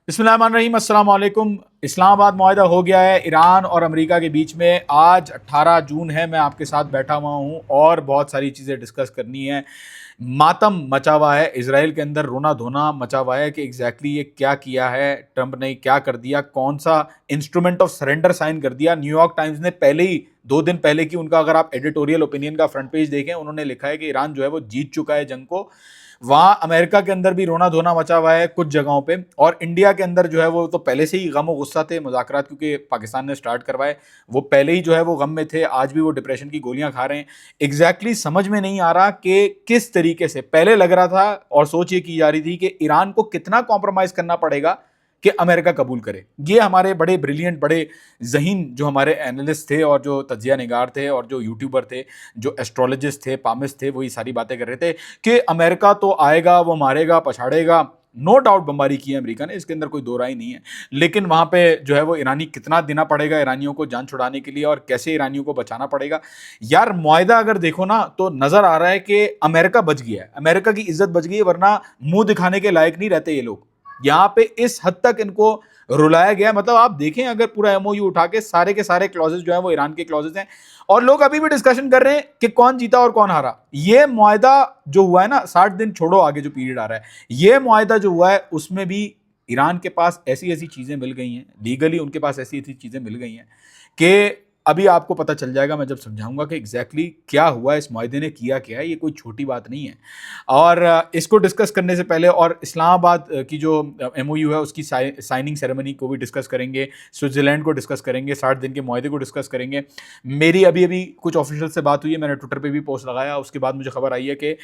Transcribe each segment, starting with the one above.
बिस्मिल्लाहिर्रहमानिर्रहीम, अस्सलाम वालेकुम। इस्लामाबाद मुआहदा हो गया है ईरान और अमेरिका के बीच में। आज 18 जून है, मैं आपके साथ बैठा हुआ हूँ और बहुत सारी चीज़ें डिस्कस करनी है। मातम मचा हुआ है इसराइल के अंदर, रोना धोना मचा हुआ है कि एग्जैक्टली ये क्या किया है, ट्रंप ने क्या कर दिया, कौन सा इंस्ट्रूमेंट ऑफ सरेंडर साइन कर दिया। न्यूयॉर्क टाइम्स ने पहले ही 2 दिन पहले की उनका अगर आप एडिटोरियल ओपिनियन का फ्रंट पेज देखें, उन्होंने लिखा है कि ईरान जो है वो जीत चुका है जंग को। वहां अमेरिका के अंदर भी रोना धोना मचा हुआ है कुछ जगहों पे, और इंडिया के अंदर जो है वो तो पहले से ही गम और गुस्सा थे। मुज़ाकरात क्योंकि पाकिस्तान ने स्टार्ट करवाए, वो पहले ही जो है वो गम में थे। आज भी वो डिप्रेशन की गोलियां खा रहे हैं। एग्जैक्टली समझ में नहीं आ रहा कि किस तरीके से पहले लग रहा था और सोच ये की जा रही थी कि ईरान को कितना कॉम्प्रोमाइज करना पड़ेगा कि अमेरिका कबूल करे। ये हमारे बड़े ब्रिलियंट, बड़े जहीन जो हमारे एनालिस्ट थे और जो तजिया निगार थे और जो यूट्यूबर थे, जो एस्ट्रोलॉजिस्ट थे, पामिस्ट थे, वही सारी बातें कर रहे थे कि अमेरिका तो आएगा, वो मारेगा, पछाड़ेगा। नो डाउट बमबारी की है अमेरिका ने, इसके अंदर कोई दो राय नहीं है। लेकिन वहां पे जो है वो ईरानी कितना देना पड़ेगा ईरानियों को जान छुड़ाने के लिए, और कैसे ईरानियों को बचाना पड़ेगा। यार मुआहदा अगर देखो ना तो नजर आ रहा है कि अमेरिका बच गया है, अमेरिका की इज्जत बच गई है, वरना मुंह दिखाने के लायक नहीं रहते ये लोग। यहां पे इस हद तक इनको रुलाया गया। मतलब आप देखें, अगर पूरा एमओयू उठा के सारे क्लॉजेस जो है वो ईरान के क्लॉजेस हैं, और लोग अभी भी डिस्कशन कर रहे हैं कि कौन जीता और कौन हारा। ये मुआहदा जो हुआ है ना, 60 दिन छोड़ो आगे जो पीरियड आ रहा है, ये मुआहदा जो हुआ है उसमें भी ईरान के पास ऐसी ऐसी चीजें मिल गई हैं, लीगली उनके पास ऐसी ऐसी चीजें मिल गई हैं कि अभी आपको पता चल जाएगा, मैं जब समझाऊंगा कि एग्जैक्टली क्या हुआ, इस मुआहदे ने किया क्या है। ये कोई छोटी बात नहीं है। और इसको डिस्कस करने से पहले, और इस्लामाबाद की जो एमओयू है उसकी साइनिंग सेरेमनी को भी डिस्कस करेंगे, स्विट्जरलैंड को डिस्कस करेंगे, 60 दिन के मुआहदे को डिस्कस करेंगे। मेरी अभी अभी कुछ ऑफिशियल से बात हुई है, मैंने ट्विटर पे भी पोस्ट लगाया, उसके बाद मुझे खबर आई है कि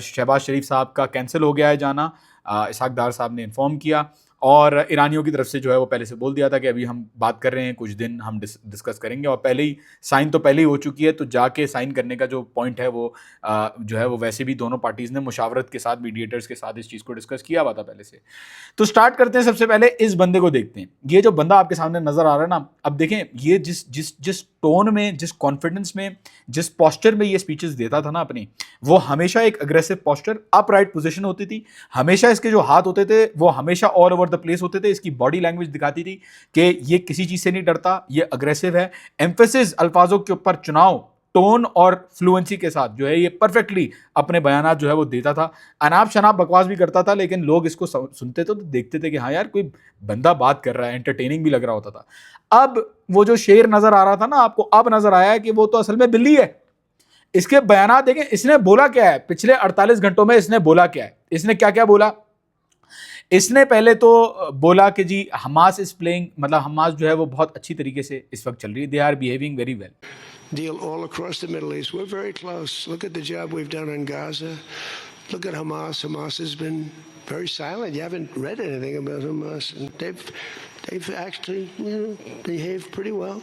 शहबाज शरीफ साहब का कैंसिल हो गया है जाना। इसहाक डार साहब ने इन्फॉर्म किया, और ईरानियों की तरफ से जो है वो पहले से बोल दिया था कि अभी हम बात कर रहे हैं, कुछ दिन हम डिस्कस करेंगे, और पहले ही साइन तो पहले ही हो चुकी है। तो जाके साइन करने का जो पॉइंट है वो जो है वो वैसे भी दोनों पार्टीज ने मुशावरत के साथ, मीडिएटर्स के साथ इस चीज़ को डिस्कस किया हुआ था पहले से। तो स्टार्ट करते हैं, सबसे पहले इस बंदे को देखते हैं। ये जो बंदा आपके सामने नजर आ रहा है ना, अब देखें ये जिस जिस जिस टोन में, जिस कॉन्फिडेंस में, जिस पोस्चर में ये स्पीचेस देता था ना अपनी, वो हमेशा एक अग्रेसिव पोस्चर, अपराइट पोजीशन होती थी। हमेशा इसके जो हाथ होते थे वो हमेशा ऑल ओवर द प्लेस होते थे। इसकी बॉडी लैंग्वेज दिखाती थी कि ये किसी चीज से नहीं डरता, ये अग्रेसिव है। एम्फेसिस अल्फाजों के ऊपर चुनाव, टोन और फ्लुएंसी के साथ जो है ये परफेक्टली अपने बयानात जो है वो देता था। अनाप शनाप बकवास भी करता था, लेकिन लोग इसको सुनते तो देखते थे कि हाँ यार कोई बंदा बात कर रहा है, एंटरटेनिंग भी लग रहा होता था। अब वो जो शेर नजर आ रहा था ना आपको, अब नजर आया कि वो तो असल में बिल्ली है। इसके बयानात देखें, इसने बोला क्या है पिछले 48 घंटों में, इसने बोला क्या है, इसने क्या क्या बोला। इसने पहले तो बोला कि जी हमास इज प्लेइंग, मतलब हमास जो है वो बहुत अच्छी तरीके से इस वक्त चल रही है, they are behaving very well. Deal all across the Middle East. We're very close. Look at the job we've done in Gaza. Look at Hamas. Hamas has been very silent. You haven't read anything about Hamas, and they've actually behaved pretty well,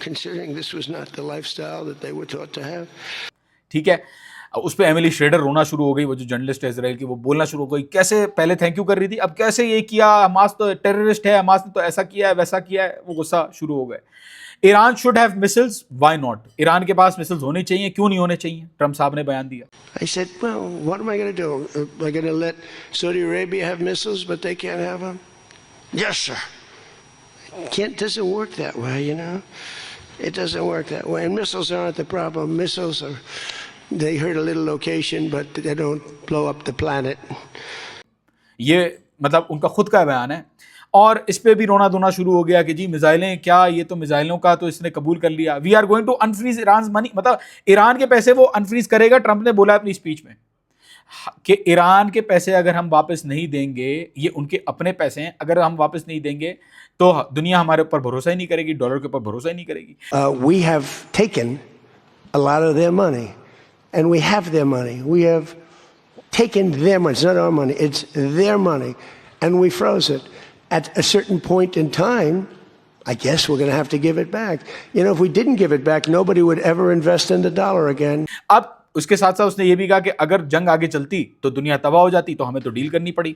considering this was not the lifestyle that they were taught to have. ठीक है, उस पर Emily shredder रोना शुरू हो गई, वो जो जर्नलिस्ट है इजराइल की, वो बोलना शुरू हो गई। कैसे पहले थैंक यू कर रही थी, अब कैसे ये किया, हमास तो टेररिस्ट है, हमास ने तो ऐसा किया है, वैसा किया है, वो गुस्सा शुरू हो गए। Iran should have missiles, why not, Iran के पास मिसाइल्स होने चाहिए, क्यों नहीं होने चाहिए, ट्रंप साहब ने बयान दिया। I said, well, what am I going to do? Am I going to let Saudi Arabia have missiles, but they can't have them? Yes, sir. Doesn't work that way, you know. It doesn't work that way. And missiles aren't the problem. Missiles are, they hurt a little location, but they don't blow up the planet. ये मतलब उनका खुद का बयान है, और इस पे भी रोना धोना शुरू हो गया कि जी मिसाइलें क्या, ये तो मिसाइलों का तो इसने कबूल कर लिया। We are going to unfreeze Iran money, मतलब ईरान के पैसे वो अनफ्रीज करेगा। ट्रंप ने बोला अपनी स्पीच में कि ईरान के पैसे अगर हम वापस नहीं देंगे, ये उनके अपने पैसे हैं, अगर हम वापस नहीं देंगे तो दुनिया हमारे ऊपर भरोसा ही नहीं करेगी, डॉलर के ऊपर भरोसा ही नहीं करेगी। We have taken a lot of their money, and we have their money. We have taken their money. It's not our money. It's their money, and we froze it. At a certain point in time, I guess we're going to have to give it back. You know, if we didn't give it back, nobody would ever invest in the dollar again. अब उसके साथ साथ उसने ये भी कहा कि अगर जंग आगे चलती तो दुनिया तबाह हो जाती, तो हमें तो डील करनी पड़ी।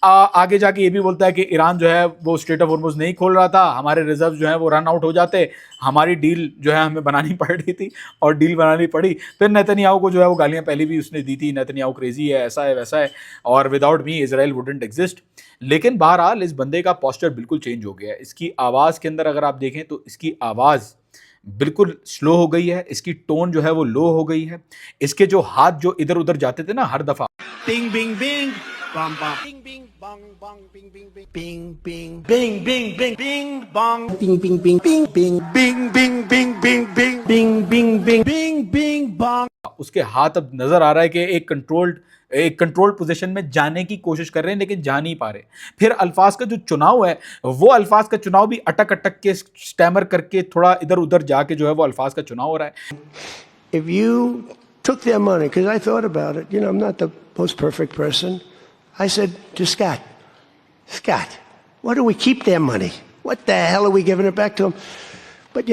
आगे जाके ये भी बोलता है कि ईरान जो है वो स्ट्रेट ऑफ हॉर्मुज़ नहीं खोल रहा था, हमारे रिजर्व जो है वो रन आउट हो जाते, हमारी डील जो है हमें बनानी पड़ रही थी और डील बनानी पड़ी। फिर नेतन्याहू को जो है वो गालियां पहले भी उसने दी थी, नेतन्याहू क्रेजी है, ऐसा है वैसा है, और without me Israel wouldn't exist. लेकिन बहरहाल इस बंदे का पोस्चर बिल्कुल चेंज हो गया है। इसकी आवाज़ के अंदर अगर आप देखें तो इसकी आवाज़ बिल्कुल स्लो हो गई है, इसकी टोन जो है वो लो हो गई है, इसके जो हाथ जो इधर उधर जाते थे ना हर दफा, Bing, bing, bing. Bum, bum. Bing, bing, bong, bong, bing, bing, bing. Bing, bing, bing, bing, bing, bing, bong. Bing, bing, bing, bing, bing. Bing, bing, bing, bing, bing. Bing, bing, bing, bing, bing, bong. उसके हाथ अब नजर आ रहा है कि एक controlled position में जाने की कोशिश कर रहे हैं लेकिन जा नहीं पा रहे। फिर अल्फाज का जो चुनाव है, वो अल्फाज का चुनाव भी अटक अटक के, स्टैमर करके, थोड़ा इधर उधर जाके जो है वो अल्फाज का चुनाव हो रहा है। If you took their money, because I thought about it, I'm not the most perfect person. I said to Scott, why do we keep their money? What the hell are we giving it back to them? But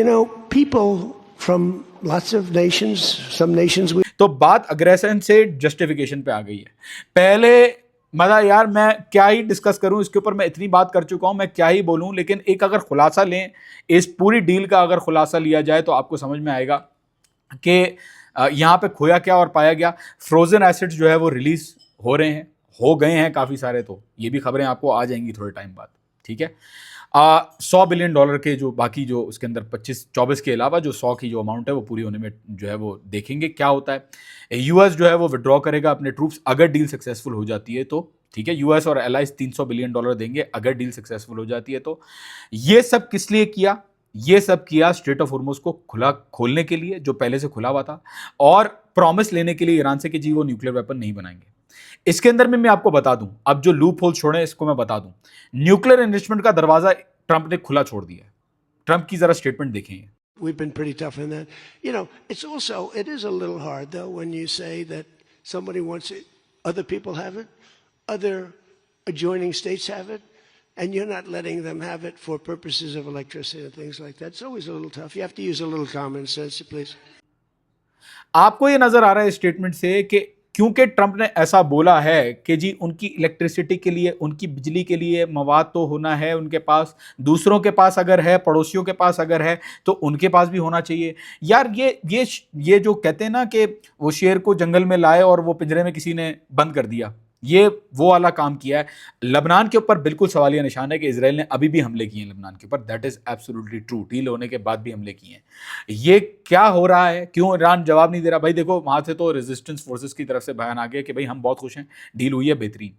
people from lots of nations, some nations we... तो बात aggression से justification पे आ गई है। पहले मतलब यार मैं क्या ही डिस्कस करूं इसके ऊपर, मैं इतनी बात कर चुका हूं, मैं क्या ही बोलूं, लेकिन एक अगर खुलासा लें, इस पूरी डील का अगर खुलासा लिया जाए तो आपको समझ में आएगा कि यहाँ पे खोया क्या और पाया गया। फ्रोजन एसेट्स जो है वो रिलीज हो रहे हैं, हो गए हैं काफ़ी सारे, तो ये भी खबरें आपको आ जाएंगी थोड़े टाइम बाद, ठीक है। $100 बिलियन के जो बाकी जो उसके अंदर 25-24 के अलावा जो 100 की जो अमाउंट है वो पूरी होने में जो है वो देखेंगे क्या होता है। यूएस जो है वो विड्रॉ करेगा अपने ट्रूप्स अगर डील सक्सेसफुल हो जाती है तो, ठीक है। यूएस और एलाइज $300 बिलियन देंगे अगर डील सक्सेसफुल हो जाती है तो। ये सब किस लिए किया? ये सब किया स्ट्रेट ऑफ हॉर्मुज़ को खोलने के लिए, जो पहले से खुला हुआ था, और प्रॉमिस लेने के लिए ईरान से कि जी वो न्यूक्लियर वेपन नहीं बनाएंगे। इसके अंदर में मैं आपको बता दूं, अब जो लूप होल छोड़े इसको मैं बता दूं, न्यूक्लियर एनरिचमेंट का दरवाजा ट्रंप ने खुला छोड़ दिया है। ट्रंप की जरा स्टेटमेंट देखें। We've been pretty tough in that. It is a little hard though when you say that somebody wants it, other people have it, other adjoining states have it, and you're not letting them have it for purposes of electricity and things like that. It's always a little tough. You have to use a little common sense, please. आपको ये नजर आ रहा है statement से कि क्योंकि Trump ने ऐसा बोला है कि जी उनकी इलेक्ट्रिसिटी के लिए, उनकी बिजली के लिए मवाद तो होना है उनके पास, दूसरों के पास अगर है, पड़ोसियों के पास अगर है तो उनके पास भी होना चाहिए। यार ये जो कहते हैं ना कि वो शेर को जंगल में लाए और वो पिंजरे में किसी ने बंद कर दिया, ये वो वाला काम किया है। लबनान के ऊपर बिल्कुल सवालिया निशान है कि इजराइल ने अभी भी हमले किए हैं लबनान के ऊपर, that is absolutely true. Deal होने के बाद भी हमले किए हैं। ये क्या हो रहा है, क्यों ईरान जवाब नहीं दे रहा? भाई देखो, वहां से तो रेजिस्टेंस फोर्सेस की तरफ से बयान आ गया कि भाई हम बहुत खुश हैं, डील हुई है बेहतरीन,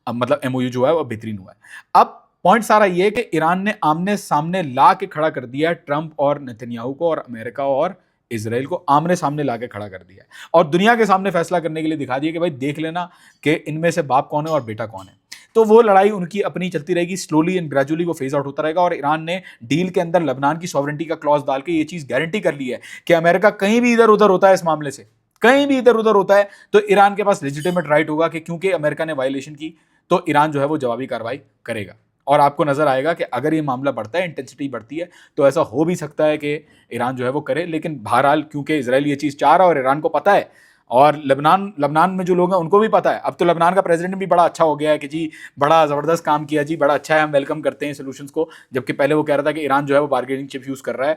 मतलब एमओयू जो है वो बेहतरीन हुआ है। अब पॉइंट सारा ये है कि ईरान ने आमने सामने ला के खड़ा कर दिया है ट्रंप और नेतन्याहू को, और अमेरिका और इजराइल को आमने सामने लाके खड़ा कर दिया है, और दुनिया के सामने फैसला करने के लिए दिखा दिया कि भाई देख लेना कि इनमें से बाप कौन है और बेटा कौन है। तो वो लड़ाई उनकी अपनी चलती रहेगी, स्लोली एंड ग्रेजुअली वो फेज आउट होता रहेगा। और ईरान ने डील के अंदर लबनान की सॉवरेंटी का क्लॉज डाल के ये चीज गारंटी कर ली है कि अमेरिका कहीं भी इधर उधर होता है, इस मामले से कहीं भी इधर उधर होता है, तो ईरान के पास लेजिटिमेट राइट होगा कि क्योंकि अमेरिका ने वायलेशन की तो ईरान जो है वो जवाबी कार्रवाई करेगा। और आपको नजर आएगा कि अगर ये मामला बढ़ता है, इंटेंसिटी बढ़ती है, तो ऐसा हो भी सकता है कि ईरान जो है वो करे। लेकिन बहरहाल क्योंकि इजराइल ये चीज़ चाह रहा है और ईरान को पता है, और लबनान में जो लोग हैं उनको भी पता है। अब तो लबनान का प्रेसिडेंट भी बड़ा अच्छा हो गया है कि जी बड़ा ज़बरदस्त काम किया जी, बड़ा अच्छा है, हम वेलकम करते हैं सोल्यूशंस को, जबकि पहले वो कह रहा था कि ईरान जो है वो बार्गेनिंग चिप यूज़ कर रहा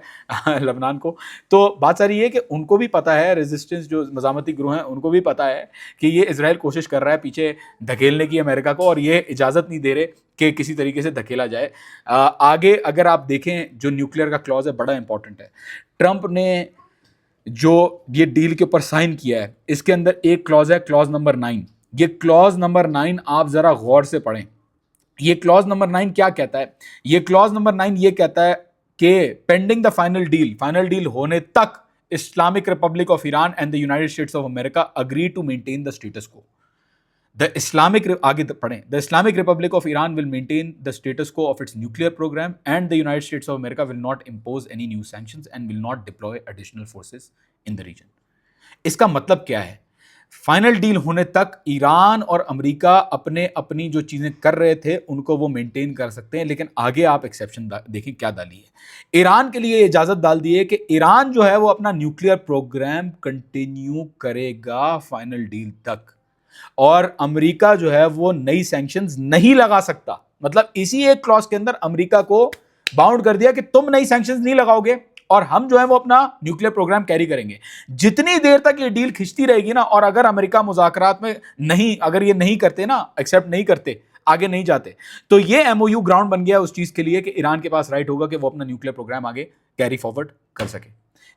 है लबनान को। तो बात सारी ये कि उनको भी पता है, रेजिस्टेंस जो मज़ामती ग्रुप हैं उनको भी पता है कि ये इजराइल कोशिश कर रहा है पीछे धकेलने की अमेरिका को, और ये इजाज़त नहीं दे रहे कि किसी तरीके से धकेला जाए। आगे अगर आप देखें, जो न्यूक्लियर का क्लॉज है बड़ा इंपॉर्टेंट है। ट्रंप ने जो ये डील के ऊपर साइन किया है, इसके अंदर एक क्लॉज है, क्लॉज नंबर 9। ये क्लॉज नंबर 9 आप जरा गौर से पढ़ें। ये क्लॉज नंबर 9 क्या कहता है? ये क्लॉज नंबर 9 ये कहता है कि पेंडिंग द फाइनल डील होने तक Islamic Republic of Iran and the United States of America agree to maintain the status quo. आगे पढ़ें, the Islamic Republic of Iran will maintain the status quo of its nuclear program and the United States of America will not impose any new sanctions and will not deploy additional forces in the region. इसका मतलब क्या है? Final डील होने तक Iran और America अपने अपनी जो चीजें कर रहे थे उनको वो मेंटेन कर सकते हैं, लेकिन आगे आप एक्सेप्शन देखें क्या डाली है। ईरान के लिए इजाजत डाल दी है कि ईरान जो है वो अपना न्यूक्लियर प्रोग्राम कंटिन्यू करेगा फाइनल डील तक, और अमेरिका जो है वो नई सैंक्शंस नहीं लगा सकता। मतलब इसी एक क्लॉज के अंदर अमेरिका को बाउंड कर दिया कि तुम नई सैंक्शंस नहीं लगाओगे और हम जो है वो अपना न्यूक्लियर प्रोग्राम कैरी करेंगे। जितनी देर तक ये डील खिंचती रहेगी ना, और अगर अमेरिका मुज़ाकरात में नहीं, अगर ये नहीं करते ना, एक्सेप्ट नहीं करते, आगे नहीं जाते, तो ये एमओयू ग्राउंड बन गया उस चीज के लिए कि ईरान के पास राइट होगा कि वो अपना न्यूक्लियर प्रोग्राम आगे कैरी फॉरवर्ड कर सके।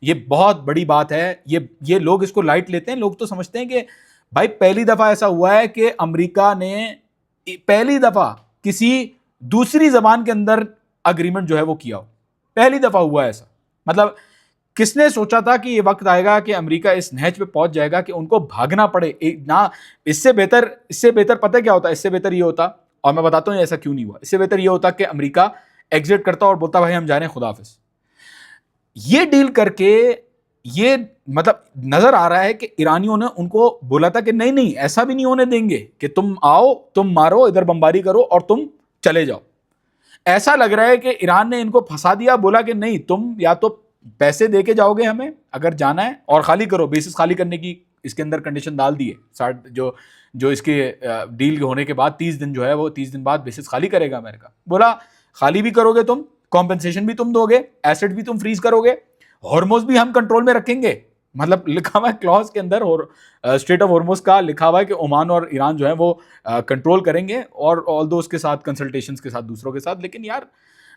ये बहुत बड़ी बात है। ये लोग इसको लाइट लेते हैं। लोग तो समझते हैं कि भाई पहली दफा ऐसा हुआ है कि अमेरिका ने पहली दफा किसी दूसरी जबान के अंदर अग्रीमेंट जो है वो किया हो, पहली दफा हुआ है ऐसा। मतलब किसने सोचा था कि ये वक्त आएगा कि अमेरिका इस नहज पे पहुंच जाएगा कि उनको भागना पड़े ना। इससे बेहतर पता है क्या होता है? इससे बेहतर ये होता, और मैं बताता हूं ऐसा क्यों नहीं हुआ, इससे बेहतर ये होता कि अमेरिका एग्जिट करता और बोलता भाई हम जा रहे हैं, खुदा हाफिज। ये डील करके ये मतलब नजर आ रहा है कि ईरानियों ने उनको बोला था कि नहीं नहीं, ऐसा भी नहीं होने देंगे कि तुम आओ, तुम मारो, इधर बमबारी करो और तुम चले जाओ। ऐसा लग रहा है कि ईरान ने इनको फंसा दिया, बोला कि नहीं तुम या तो पैसे दे के जाओगे हमें अगर जाना है, और खाली करो, बेसिस खाली करने की इसके अंदर कंडीशन डाल दी है। 60 जो इसके डील होने के बाद 30 दिन जो है वो 30 दिन बाद बेसिस खाली करेगा अमेरिका। बोला खाली भी करोगे तुम, कॉम्पेंसेशन भी तुम दोगे, एसेट भी तुम फ्रीज करोगे, हॉर्मोज भी हम कंट्रोल में रखेंगे। मतलब लिखा हुआ है क्लॉज के अंदर, और स्टेट ऑफ हॉर्मोज का लिखा हुआ है कि ओमान और ईरान जो है वो कंट्रोल करेंगे, और ऑल दो उसके साथ कंसल्टेशंस के साथ दूसरों के साथ। लेकिन यार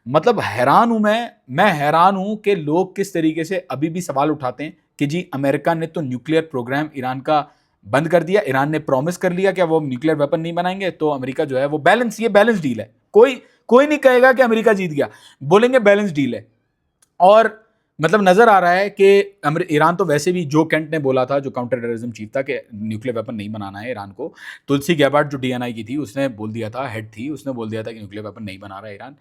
मतलब हैरान हूं मैं हैरान हूं कि लोग किस तरीके से अभी भी सवाल उठाते हैं कि जी अमेरिका ने तो न्यूक्लियर प्रोग्राम ईरान का बंद कर दिया, ईरान ने प्रॉमिस कर लिया कि वो न्यूक्लियर वेपन नहीं बनाएंगे, तो अमेरिका जो है वो ये बैलेंस डील है। कोई नहीं कहेगा कि अमेरिका जीत गया, बोलेंगे बैलेंस डील है। और मतलब नजर आ रहा है कि ईरान तो वैसे भी, जो केंट ने बोला था, जो काउंटर टेररिज्म चीफ था, कि न्यूक्लियर वेपन नहीं बनाना है ईरान को। तुलसी गैबार्ड जो डीएनआई की थी, उसने बोल दिया था, हेड थी, उसने बोल दिया था कि न्यूक्लियर वेपन नहीं बना रहा ईरान।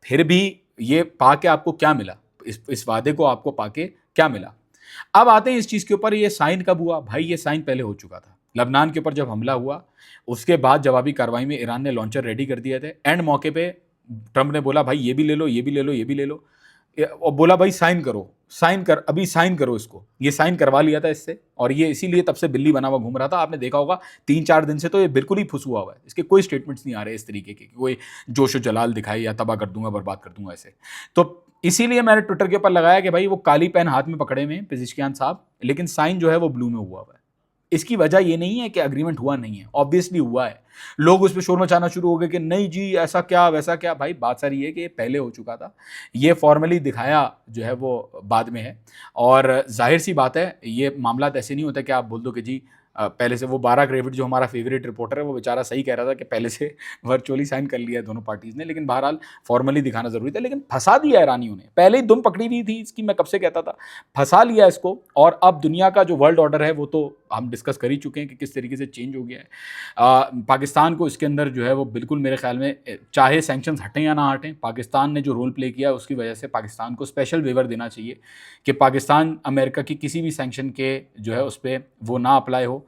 फिर भी ये पाके आपको क्या मिला? इस वादे को आपको पाके क्या मिला? अब आते हैं इस चीज के ऊपर, ये साइन कब हुआ? भाई ये साइन पहले हो चुका था। लबनान के ऊपर जब हमला हुआ उसके बाद जवाबी कार्रवाई में ईरान ने लॉन्चर रेडी कर दिए थे। एंड मौके पे ट्रंप ने बोला भाई ये भी ले लो, ये भी ले लो, ये भी ले लो, और बोला भाई साइन करो, साइन कर, अभी साइन करो इसको। ये साइन करवा लिया था इससे, और ये इसीलिए तब से बिल्ली बना हुआ घूम रहा था। आपने देखा होगा 3-4 दिन से तो ये बिल्कुल ही फुस हुआ है, इसके कोई स्टेटमेंट्स नहीं आ रहे इस तरीके के, कोई जोश जलाल दिखाई या तबाह कर दूंगा, बर्बाद कर दूंगा ऐसे। तो इसीलिए मैंने ट्विटर के ऊपर लगाया कि भाई वो काली पेन हाथ में पकड़े हुए हैं पेजिशकियान साहब, लेकिन साइन जो है वो ब्लू में हुआ है। इसकी वजह ये नहीं है कि अग्रीमेंट हुआ नहीं है, ऑब्वियसली हुआ है। लोग उस पर शोर मचाना शुरू हो गए कि नहीं जी ऐसा क्या वैसा क्या। भाई बात सारी है कि ये पहले हो चुका था, ये फॉर्मली दिखाया जो है वो बाद में है। और जाहिर सी बात है ये मामला ऐसे नहीं होता कि आप बोल दो कि जी पहले से। वो बाराक रेविड जो हमारा फेवरेट रिपोर्टर है, वो बेचारा सही कह रहा था कि पहले से वर्चुअली साइन कर लिया है दोनों पार्टीज ने, लेकिन बहरहाल फॉर्मली दिखाना जरूरी था। लेकिन फंसा दिया ईरानियों ने, पहले ही दुम पकड़ी हुई थी इसकी, मैं कब से कहता था, फंसा लिया इसको। और अब दुनिया का जो वर्ल्ड ऑर्डर है वो तो हम डिस्कस कर ही चुके हैं कि किस तरीके से चेंज हो गया है। पाकिस्तान को इसके अंदर जो है वो बिल्कुल मेरे ख्याल में, चाहे सैंक्शंस हटें या ना हटें, पाकिस्तान ने जो रोल प्ले किया उसकी वजह से पाकिस्तान को स्पेशल वेवर देना चाहिए कि पाकिस्तान अमेरिका की किसी भी सैंक्शन के जो है उस पर वो ना अप्लाई हो।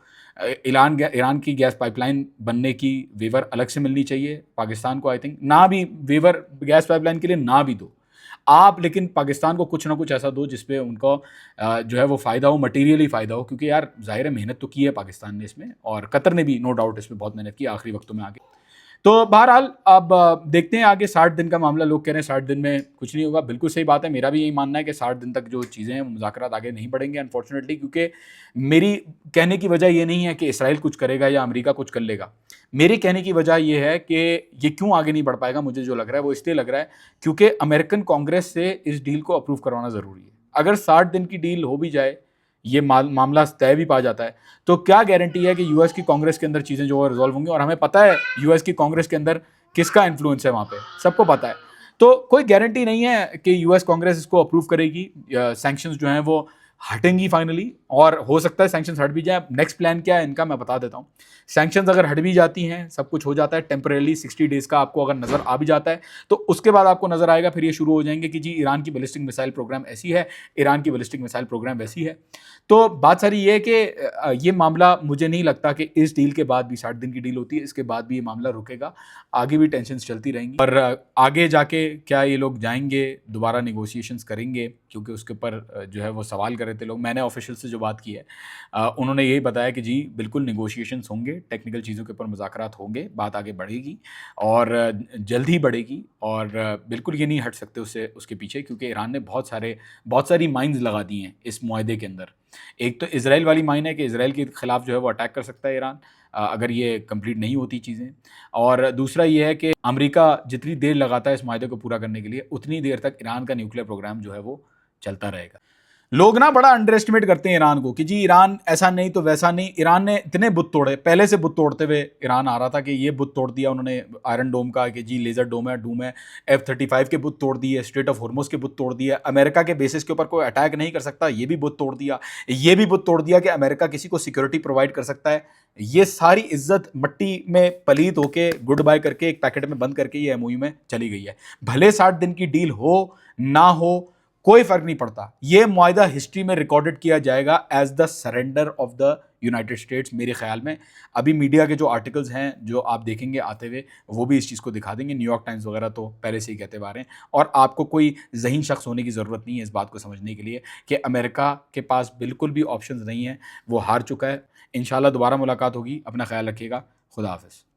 ईरान की गैस पाइपलाइन बनने की वेवर अलग से मिलनी चाहिए पाकिस्तान को। आई थिंक ना भी वेवर गैस पाइपलाइन के लिए ना भी दो आप, लेकिन पाकिस्तान को कुछ ना कुछ ऐसा दो जिसपे उनको जो है वो फ़ायदा हो, मटेरियली फ़ायदा हो। क्योंकि यार जाहिर है मेहनत तो की है पाकिस्तान ने इसमें, और कतर ने भी नो डाउट इसमें बहुत मेहनत की आखिरी वक्तों में आगे। तो बहरहाल अब देखते हैं आगे। 60 दिन का मामला, लोग कह रहे हैं 60 दिन में कुछ नहीं होगा। बिल्कुल सही बात है, मेरा भी यही मानना है कि 60 दिन तक जो चीज़ें हैं मुज़ाकरात आगे नहीं बढ़ेंगे अनफॉर्चुनेटली। क्योंकि मेरी कहने की वजह ये नहीं है कि इसराइल कुछ करेगा या अमेरिका कुछ कर लेगा। मेरे कहने की वजह यह है कि ये क्यों आगे नहीं बढ़ पाएगा, मुझे जो लग रहा है वो इसलिए लग रहा है क्योंकि अमेरिकन कांग्रेस से इस डील को अप्रूव करवाना ज़रूरी है। अगर 60 दिन की डील हो भी जाए, ये मामला तय भी पा जाता है, तो क्या गारंटी है कि यूएस की कांग्रेस के अंदर चीज़ें जो है रिजॉल्व होंगी। और हमें पता है यूएस की कांग्रेस के अंदर किसका इन्फ्लुएंस है वहाँ पे, सबको पता है। तो कोई गारंटी नहीं है कि यूएस कांग्रेस इसको अप्रूव करेगी, सैंक्शंस जो हैं वो हटेंगी फाइनली, और हो सकता है सैंक्शंस हट भी जाए। नेक्स्ट प्लान क्या है इनका मैं बता देता हूँ। सैंक्शंस अगर हट भी जाती हैं, सब कुछ हो जाता है टेम्परेली, 60 डेज का आपको अगर नजर आ भी जाता है, तो उसके बाद आपको नजर आएगा, फिर ये शुरू हो जाएंगे कि जी ईरान की बैलिस्टिक मिसाइल प्रोग्राम ऐसी है, ईरान की बैलिस्टिक मिसाइल प्रोग्राम वैसी है। तो बात सारी ये है कि ये मामला मुझे नहीं लगता कि इस डील के बाद भी, 60 दिन की डील होती है, इसके बाद भी ये मामला रुकेगा। आगे भी टेंशन चलती रहेंगी, और आगे जाके क्या ये लोग जाएंगे दोबारा निगोशिएशंस करेंगे, क्योंकि उसके ऊपर जो है वो सवाल कर रहे थे लोग। मैंने ऑफिशियल से जो बात की है, उन्होंने यही बताया कि जी बिल्कुल निगोशिएशंस होंगे, टेक्निकल चीज़ों के ऊपर मुज़ाकरात होंगे, बात आगे बढ़ेगी और जल्द ही बढ़ेगी, और बिल्कुल ये नहीं हट सकते उससे, उसके पीछे, क्योंकि ईरान ने बहुत सारी माइंस लगा दी हैं इस मुआहदे के अंदर। एक तो इसराइल वाली माइन है कि इसराइल के खिलाफ जो है वो अटैक कर सकता है ईरान, अगर ये कंप्लीट नहीं होती चीज़ें। और दूसरा ये है कि अमेरिका जितनी देर लगाता है इस माहदे को पूरा करने के लिए, उतनी देर तक ईरान का न्यूक्लियर प्रोग्राम जो है वो चलता रहेगा। लोग ना बड़ा अंडर एस्टिमेट करते हैं ईरान को कि जी ईरान ऐसा नहीं तो वैसा नहीं। ईरान ने इतने बुत तोड़े, पहले से बुत तोड़ते हुए ईरान आ रहा था कि ये बुत तोड़ दिया उन्होंने आयरन डोम का, कि जी लेजर डोम है F-35 के बुत तोड़ दिए, स्ट्रेट ऑफ हॉर्मुज के बुत तोड़ दिए, अमेरिका के बेसिस के ऊपर कोई अटैक नहीं कर सकता, ये भी बुत तोड़ दिया। ये भी बुत तोड़ दिया कि अमेरिका किसी को सिक्योरिटी प्रोवाइड कर सकता है। ये सारी इज्जत मट्टी में पलीत होके, गुड बाय करके, एक पैकेट में बंद करके ये MOU में चली गई है। भले 60 दिन की डील हो ना हो, कोई फर्क नहीं पड़ता। ये मुआहदा हिस्ट्री में रिकॉर्डेड किया जाएगा as the surrender of the United States, मेरे ख्याल में। अभी मीडिया के जो आर्टिकल्स हैं जो आप देखेंगे आते हुए, वो भी इस चीज़ को दिखा देंगे। न्यूयॉर्क टाइम्स वगैरह तो पहले से ही कहते आ रहे हैं, और आपको कोई ज़हीन शख्स होने की ज़रूरत नहीं है इस बात को समझने के लिए कि अमेरिका के पास बिल्कुल भी ऑप्शंस नहीं है, वो हार चुका है। इंशाल्लाह दोबारा मुलाकात होगी, अपना ख्याल रखिएगा, खुदा हाफिज़।